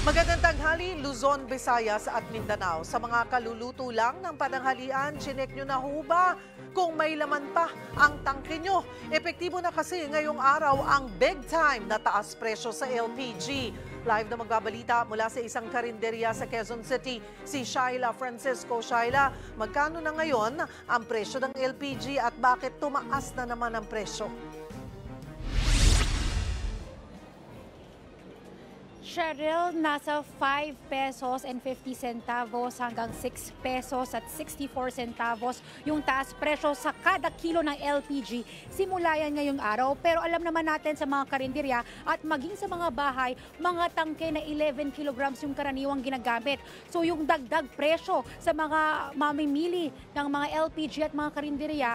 Magandang tanghali, Luzon, Visayas at Mindanao. Sa mga kaluluto lang ng pananghalian, chinek nyo na ho ba kung may laman pa ang tangke nyo? Epektibo na kasi ngayong araw ang big time na taas presyo sa LPG. Live na magbabalita mula sa isang karinderya sa Quezon City, si Shaila Francisco. Shaila, magkano na ngayon ang presyo ng LPG at bakit tumaas na naman ang presyo? Cheryl, nasa 5 pesos and 50 centavos hanggang 6 pesos at 64 centavos yung taas presyo sa kada kilo ng LPG. Simula yan ngayong araw, pero alam naman natin sa mga karinderya at maging sa mga bahay, mga tangke na 11 kilograms yung karaniwang ginagamit. So yung dagdag presyo sa mga mamimili ng mga LPG at mga karinderya,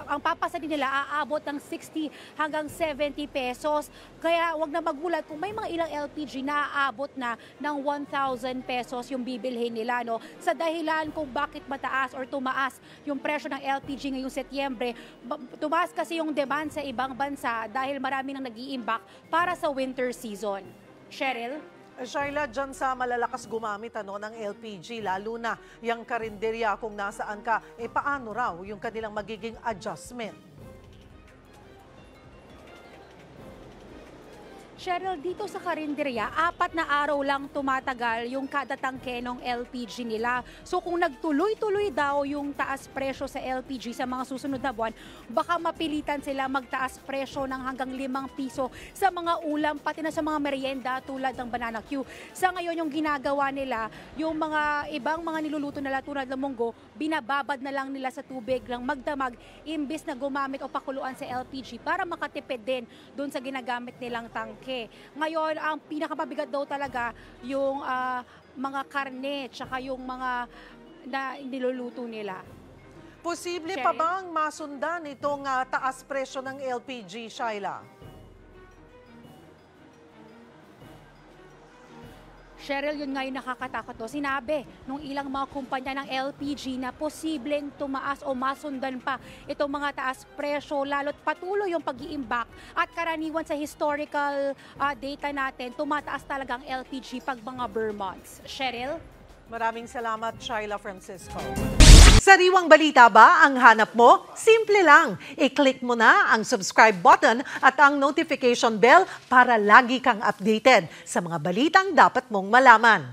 ang papasa din nila aabot ng 60 hanggang 70 pesos. Kaya wag na magulat kung may mga ilang LPG na aabot na ng 1,000 pesos yung bibilhin nila, no? Sa dahilan kung bakit mataas or tumaas yung presyo ng LPG ngayong Setyembre, tumaas kasi yung demand sa ibang bansa dahil marami nang nag-iimbak para sa winter season. Cheryl? Shaila, dyan sa malalakas gumamit ng LPG, lalo na yung karinderya kung nasaan ka, paano raw yung kanilang magiging adjustment? Cheryl, dito sa karinderya, 4 na araw lang tumatagal yung kada tangke ng LPG nila. So kung nagtuloy-tuloy daw yung taas presyo sa LPG sa mga susunod na buwan, baka mapilitan sila magtaas presyo ng hanggang 5 piso sa mga ulam, pati na sa mga merienda tulad ng banana Q. Sa ngayon yung ginagawa nila, yung mga ibang mga niluluto nila tulad ng munggo, binababad na lang nila sa tubig lang magdamag imbis na gumamit o pakuluan sa LPG para makatipid din doon sa ginagamit nilang tangke. Ngayon, ang pinakamabigat daw talaga yung mga karne tsaka yung mga na niluluto nila. Posible pa bang masundan itong taas presyo ng LPG, Shaila? Cheryl, yun nga yung nakakatakot. Sinabi nung ilang mga kumpanya ng LPG na posibleng tumaas o masundan pa itong mga taas presyo, lalo't patuloy yung pag-iimbak at karaniwan sa historical data natin, tumataas talaga ang LPG pag mga Burr months. Cheryl? Maraming salamat, Shaila Francisco. Sariwang balita ba ang hanap mo? Simple lang. I-click mo na ang subscribe button at ang notification bell para lagi kang updated sa mga balitang dapat mong malaman.